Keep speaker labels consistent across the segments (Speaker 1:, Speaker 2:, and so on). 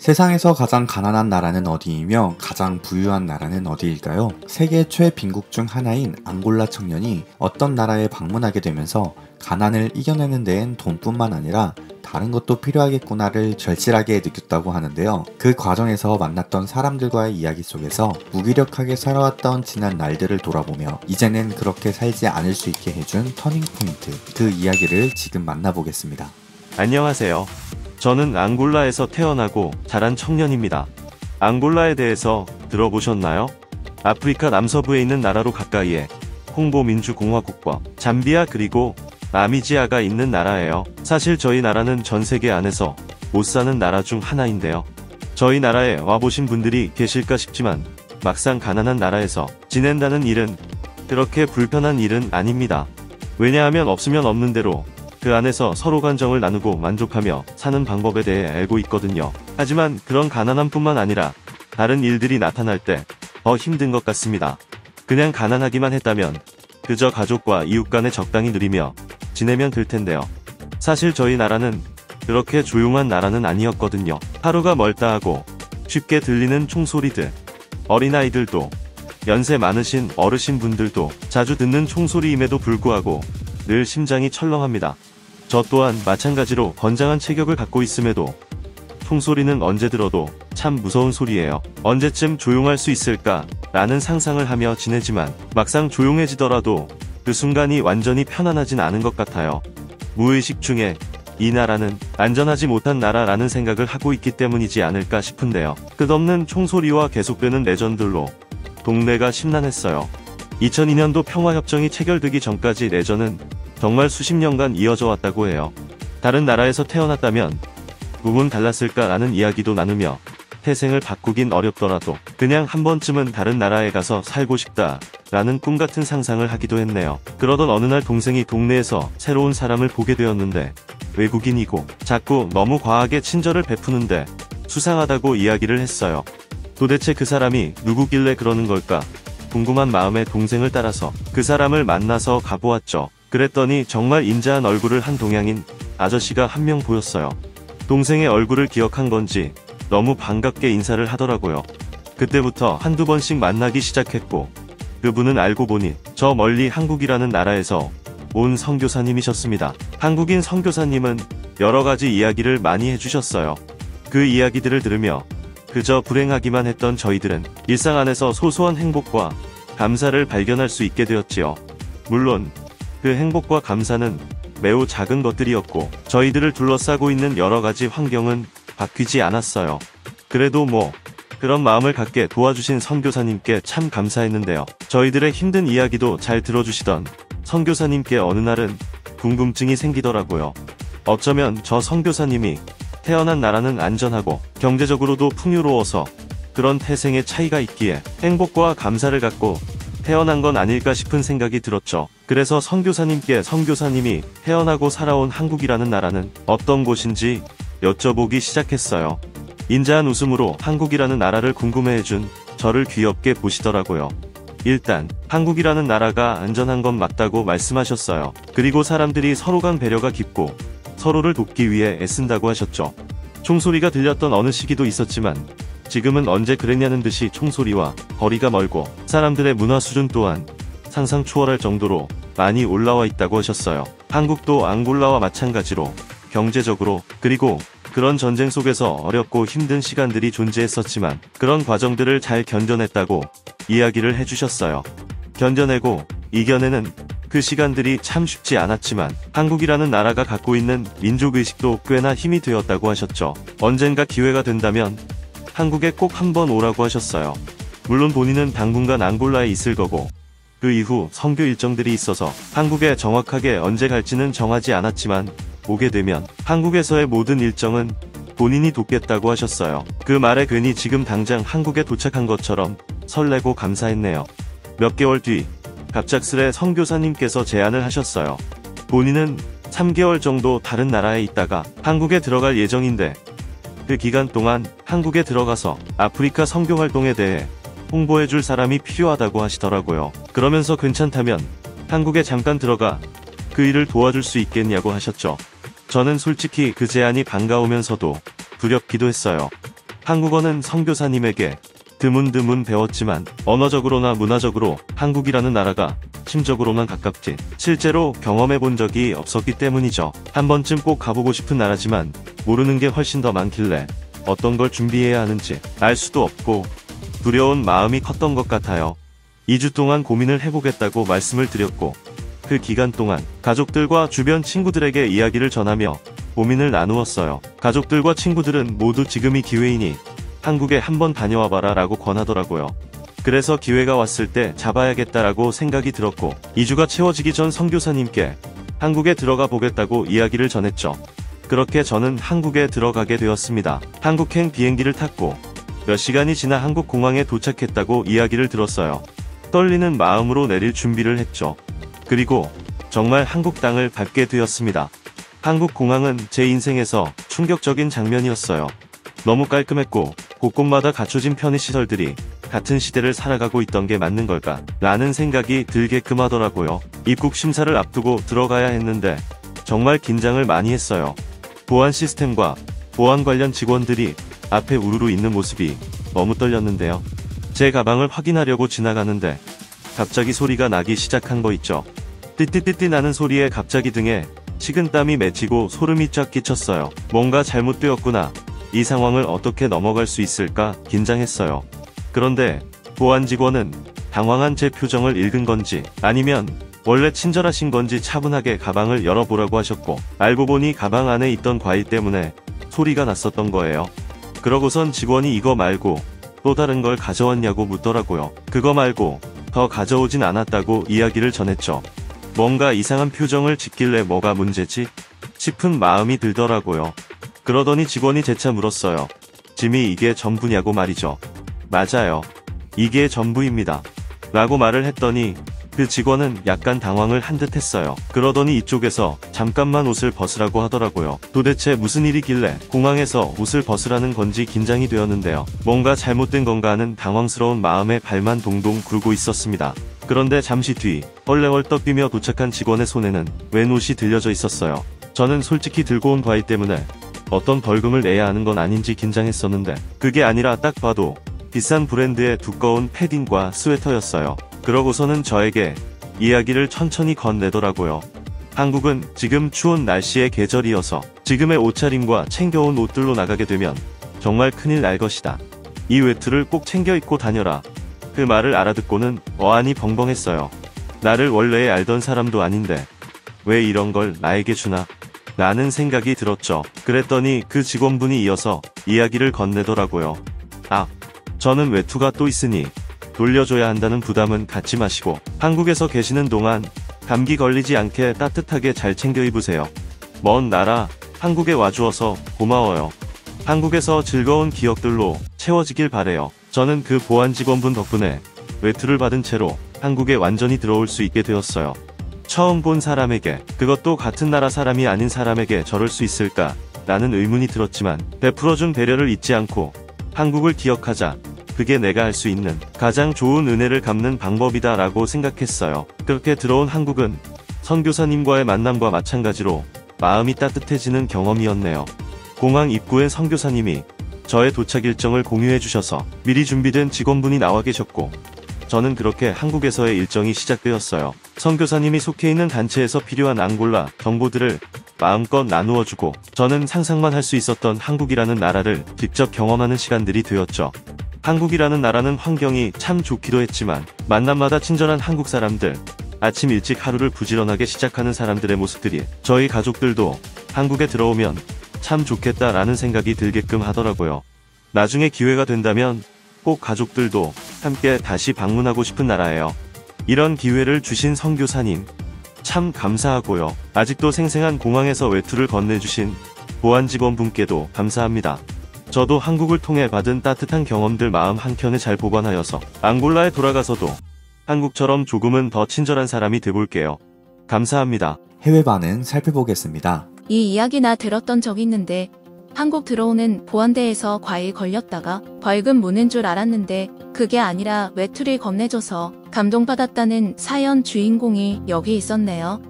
Speaker 1: 세상에서 가장 가난한 나라는 어디이며 가장 부유한 나라는 어디일까요? 세계 최빈국 중 하나인 앙골라 청년이 어떤 나라에 방문하게 되면서 가난을 이겨내는 데엔 돈뿐만 아니라 다른 것도 필요하겠구나를 절실하게 느꼈다고 하는데요. 그 과정에서 만났던 사람들과의 이야기 속에서 무기력하게 살아왔던 지난 날들을 돌아보며 이제는 그렇게 살지 않을 수 있게 해준 터닝포인트, 그 이야기를 지금 만나보겠습니다.
Speaker 2: 안녕하세요. 저는 앙골라에서 태어나고 자란 청년입니다. 앙골라에 대해서 들어보셨나요? 아프리카 남서부에 있는 나라로 가까이에 콩고민주공화국과 잠비아 그리고 나미지아가 있는 나라예요. 사실 저희 나라는 전 세계 안에서 못 사는 나라 중 하나인데요. 저희 나라에 와보신 분들이 계실까 싶지만 막상 가난한 나라에서 지낸다는 일은 그렇게 불편한 일은 아닙니다. 왜냐하면 없으면 없는 대로 그 안에서 서로 감정을 나누고 만족하며 사는 방법에 대해 알고 있거든요. 하지만 그런 가난함뿐만 아니라 다른 일들이 나타날 때 더 힘든 것 같습니다. 그냥 가난하기만 했다면 그저 가족과 이웃 간에 적당히 누리며 지내면 될 텐데요. 사실 저희 나라는 그렇게 조용한 나라는 아니었거든요. 하루가 멀다 하고 쉽게 들리는 총소리들, 어린아이들도 연세 많으신 어르신분들도 자주 듣는 총소리임에도 불구하고 늘 심장이 철렁합니다. 저 또한 마찬가지로 건장한 체격을 갖고 있음에도 총소리는 언제 들어도 참 무서운 소리예요. 언제쯤 조용할 수 있을까 라는 상상을 하며 지내지만 막상 조용해지더라도 그 순간이 완전히 편안하진 않은 것 같아요. 무의식 중에 이 나라는 안전하지 못한 나라라는 생각을 하고 있기 때문이지 않을까 싶은데요. 끝없는 총소리와 계속되는 내전들로 동네가 심란했어요. 2002년도 평화협정이 체결되기 전까지 내전은 정말 수십 년간 이어져 왔다고 해요. 다른 나라에서 태어났다면 꿈은 달랐을까라는 이야기도 나누며 태생을 바꾸긴 어렵더라도 그냥 한 번쯤은 다른 나라에 가서 살고 싶다라는 꿈같은 상상을 하기도 했네요. 그러던 어느 날 동생이 동네에서 새로운 사람을 보게 되었는데 외국인이고 자꾸 너무 과하게 친절을 베푸는데 수상하다고 이야기를 했어요. 도대체 그 사람이 누구길래 그러는 걸까 궁금한 마음에 동생을 따라서 그 사람을 만나서 가보았죠. 그랬더니 정말 인자한 얼굴을 한 동양인 아저씨가 한 명 보였어요. 동생의 얼굴을 기억한 건지 너무 반갑게 인사를 하더라고요. 그때부터 한두 번씩 만나기 시작했고 그분은 알고 보니 저 멀리 한국이라는 나라에서 온 선교사님이셨습니다. 한국인 선교사님은 여러가지 이야기를 많이 해주셨어요. 그 이야기들을 들으며 그저 불행하기만 했던 저희들은 일상 안에서 소소한 행복과 감사를 발견할 수 있게 되었지요. 물론 그 행복과 감사는 매우 작은 것들이었고 저희들을 둘러싸고 있는 여러가지 환경은 바뀌지 않았어요. 그래도 그런 마음을 갖게 도와주신 선교사님께 참 감사했는데요. 저희들의 힘든 이야기도 잘 들어주시던 선교사님께 어느 날은 궁금증이 생기더라고요. 어쩌면 저 선교사님이 태어난 나라는 안전하고 경제적으로도 풍요로워서 그런 태생의 차이가 있기에 행복과 감사를 갖고 태어난 건 아닐까 싶은 생각이 들었죠. 그래서 선교사님께 선교사님이 태어나고 살아온 한국이라는 나라는 어떤 곳인지 여쭤보기 시작했어요. 인자한 웃음으로 한국이라는 나라를 궁금해해준 저를 귀엽게 보시더라고요. 일단 한국이라는 나라가 안전한 건 맞다고 말씀하셨어요. 그리고 사람들이 서로 간 배려가 깊고 서로를 돕기 위해 애쓴다고 하셨죠. 총소리가 들렸던 어느 시기도 있었지만 지금은 언제 그랬냐는 듯이 총소리와 거리가 멀고 사람들의 문화 수준 또한 상상 초월할 정도로 많이 올라와 있다고 하셨어요. 한국도 앙골라와 마찬가지로 경제적으로 그리고 그런 전쟁 속에서 어렵고 힘든 시간들이 존재했었지만 그런 과정들을 잘 견뎌냈다고 이야기를 해주셨어요. 견뎌내고 이겨내는 그 시간들이 참 쉽지 않았지만 한국이라는 나라가 갖고 있는 민족의식도 꽤나 힘이 되었다고 하셨죠. 언젠가 기회가 된다면 한국에 꼭 한번 오라고 하셨어요. 물론 본인은 당분간 앙골라에 있을 거고 그 이후 선교 일정들이 있어서 한국에 정확하게 언제 갈지는 정하지 않았지만 오게 되면 한국에서의 모든 일정은 본인이 돕겠다고 하셨어요. 그 말에 괜히 지금 당장 한국에 도착한 것처럼 설레고 감사했네요. 몇 개월 뒤 갑작스레 선교사님께서 제안을 하셨어요. 본인은 3개월 정도 다른 나라에 있다가 한국에 들어갈 예정인데 그 기간 동안 한국에 들어가서 아프리카 선교 활동에 대해 홍보해줄 사람이 필요하다고 하시더라고요. 그러면서 괜찮다면 한국에 잠깐 들어가 그 일을 도와줄 수 있겠냐고 하셨죠. 저는 솔직히 그 제안이 반가우면서도 두렵기도 했어요. 한국어는 선교사님에게 드문드문 배웠지만 언어적으로나 문화적으로 한국이라는 나라가 심적으로만 가깝지 실제로 경험해 본 적이 없었기 때문이죠. 한 번쯤 꼭 가보고 싶은 나라지만 모르는 게 훨씬 더 많길래 어떤 걸 준비해야 하는지 알 수도 없고 두려운 마음이 컸던 것 같아요. 2주 동안 고민을 해보겠다고 말씀을 드렸고 그 기간 동안 가족들과 주변 친구들에게 이야기를 전하며 고민을 나누었어요. 가족들과 친구들은 모두 지금이 기회이니 한국에 한번 다녀와봐라 라고 권하더라고요. 그래서 기회가 왔을 때 잡아야겠다라고 생각이 들었고 2주가 채워지기 전 선교사님께 한국에 들어가 보겠다고 이야기를 전했죠. 그렇게 저는 한국에 들어가게 되었습니다. 한국행 비행기를 탔고 몇 시간이 지나 한국 공항에 도착했다고 이야기를 들었어요. 떨리는 마음으로 내릴 준비를 했죠. 그리고 정말 한국 땅을 밟게 되었습니다. 한국 공항은 제 인생에서 충격적인 장면이었어요. 너무 깔끔했고 곳곳마다 갖춰진 편의시설들이 같은 시대를 살아가고 있던 게 맞는 걸까? 라는 생각이 들게끔 하더라고요. 입국 심사를 앞두고 들어가야 했는데 정말 긴장을 많이 했어요. 보안 시스템과 보안 관련 직원들이 앞에 우르르 있는 모습이 너무 떨렸는데요. 제 가방을 확인하려고 지나가는데 갑자기 소리가 나기 시작한 거 있죠. 띠띠띠띠 나는 소리에 갑자기 등에 식은땀이 맺히고 소름이 쫙 끼쳤어요. 뭔가 잘못되었구나. 이 상황을 어떻게 넘어갈 수 있을까 긴장했어요. 그런데 보안 직원은 당황한 제 표정을 읽은 건지 아니면 원래 친절하신 건지 차분하게 가방을 열어보라고 하셨고 알고 보니 가방 안에 있던 과일 때문에 소리가 났었던 거예요. 그러고선 직원이 이거 말고 또 다른 걸 가져왔냐고 묻더라고요. 그거 말고 더 가져오진 않았다고 이야기를 전했죠. 뭔가 이상한 표정을 짓길래 뭐가 문제지? 싶은 마음이 들더라고요. 그러더니 직원이 재차 물었어요. 짐이 이게 전부냐고 말이죠. 맞아요. 이게 전부입니다. 라고 말을 했더니 그 직원은 약간 당황을 한 듯 했어요. 그러더니 이쪽에서 잠깐만 옷을 벗으라고 하더라고요. 도대체 무슨 일이길래 공항에서 옷을 벗으라는 건지 긴장이 되었는데요. 뭔가 잘못된 건가 하는 당황스러운 마음에 발만 동동 굴고 있었습니다. 그런데 잠시 뒤 헐레헐떡 뛰며 도착한 직원의 손에는 웬 옷이 들려져 있었어요. 저는 솔직히 들고 온 과일 때문에 어떤 벌금을 내야 하는 건 아닌지 긴장했었는데 그게 아니라 딱 봐도 비싼 브랜드의 두꺼운 패딩과 스웨터였어요. 그러고서는 저에게 이야기를 천천히 건네더라고요. 한국은 지금 추운 날씨의 계절이어서 지금의 옷차림과 챙겨온 옷들로 나가게 되면 정말 큰일 날 것이다. 이 외투를 꼭 챙겨 입고 다녀라. 그 말을 알아듣고는 어안이 벙벙했어요. 나를 원래 알던 사람도 아닌데 왜 이런 걸 나에게 주나? 라는 생각이 들었죠. 그랬더니 그 직원분이 이어서 이야기를 건네더라고요. 아, 저는 외투가 또 있으니 돌려줘야 한다는 부담은 갖지 마시고 한국에서 계시는 동안 감기 걸리지 않게 따뜻하게 잘 챙겨 입으세요. 먼 나라 한국에 와주어서 고마워요. 한국에서 즐거운 기억들로 채워지길 바래요. 저는 그 보안 직원분 덕분에 외투를 받은 채로 한국에 완전히 들어올 수 있게 되었어요. 처음 본 사람에게, 그것도 같은 나라 사람이 아닌 사람에게 저럴 수 있을까? 라는 의문이 들었지만 베풀어준 배려를 잊지 않고 한국을 기억하자. 그게 내가 할 수 있는 가장 좋은 은혜를 갚는 방법이다 라고 생각했어요. 그렇게 들어온 한국은 선교사님과의 만남과 마찬가지로 마음이 따뜻해지는 경험이었네요. 공항 입구엔 선교사님이 저의 도착 일정을 공유해 주셔서 미리 준비된 직원분이 나와 계셨고 저는 그렇게 한국에서의 일정이 시작되었어요. 선교사님이 속해 있는 단체에서 필요한 앙골라 정보들을 마음껏 나누어주고 저는 상상만 할 수 있었던 한국이라는 나라를 직접 경험하는 시간들이 되었죠. 한국이라는 나라는 환경이 참 좋기도 했지만 만남마다 친절한 한국 사람들, 아침 일찍 하루를 부지런하게 시작하는 사람들의 모습들이 저희 가족들도 한국에 들어오면 참 좋겠다라는 생각이 들게끔 하더라고요. 나중에 기회가 된다면 꼭 가족들도 함께 다시 방문하고 싶은 나라예요. 이런 기회를 주신 선교사님 참 감사하고요. 아직도 생생한 공항에서 외투를 건네주신 보안 직원분께도 감사합니다. 저도 한국을 통해 받은 따뜻한 경험들 마음 한켠에 잘 보관하여서 앙골라에 돌아가서도 한국처럼 조금은 더 친절한 사람이 돼볼게요. 감사합니다.
Speaker 1: 해외 반응 살펴보겠습니다.
Speaker 3: 이 이야기 나 들었던 적 있는데 한국 들어오는 보안대에서 과일 걸렸다가 벌금 무는 줄 알았는데 그게 아니라 외투를 건네줘서 감동받았다는 사연 주인공이 여기 있었네요.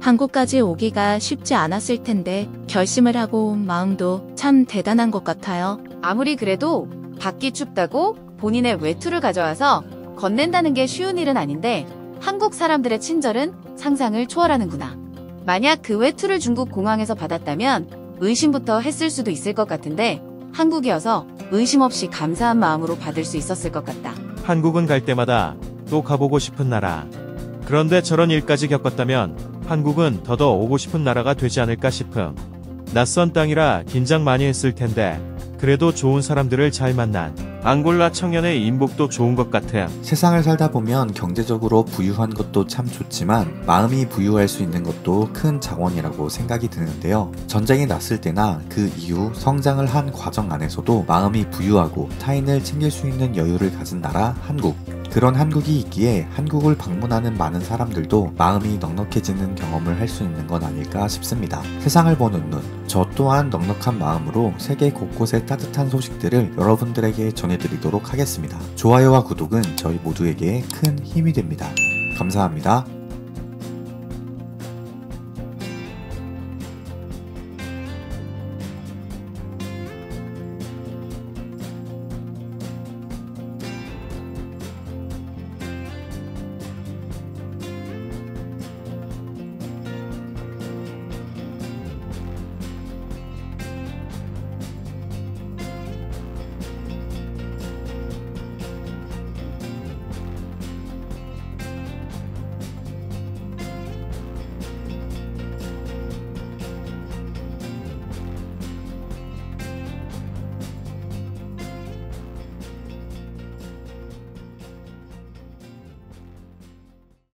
Speaker 3: 한국까지 오기가 쉽지 않았을 텐데 결심을 하고 온 마음도 참 대단한 것 같아요.
Speaker 4: 아무리 그래도 밖이 춥다고 본인의 외투를 가져와서 건넨다는 게 쉬운 일은 아닌데 한국 사람들의 친절은 상상을 초월하는구나. 만약 그 외투를 중국 공항에서 받았다면 의심부터 했을 수도 있을 것 같은데 한국이어서 의심 없이 감사한 마음으로 받을 수 있었을 것 같다.
Speaker 5: 한국은 갈 때마다 또 가보고 싶은 나라. 그런데 저런 일까지 겪었다면 한국은 더더 오고 싶은 나라가 되지 않을까 싶음. 낯선 땅이라 긴장 많이 했을 텐데 그래도 좋은 사람들을 잘 만난 앙골라 청년의 인복도 좋은 것 같아.
Speaker 1: 세상을 살다 보면 경제적으로 부유한 것도 참 좋지만 마음이 부유할 수 있는 것도 큰 자원이라고 생각이 드는데요. 전쟁이 났을 때나 그 이후 성장을 한 과정 안에서도 마음이 부유하고 타인을 챙길 수 있는 여유를 가진 나라 한국. 그런 한국이 있기에 한국을 방문하는 많은 사람들도 마음이 넉넉해지는 경험을 할 수 있는 건 아닐까 싶습니다. 세상을 보는 눈, 저 또한 넉넉한 마음으로 세계 곳곳의 따뜻한 소식들을 여러분들에게 전해드리도록 하겠습니다. 좋아요와 구독은 저희 모두에게 큰 힘이 됩니다. 감사합니다.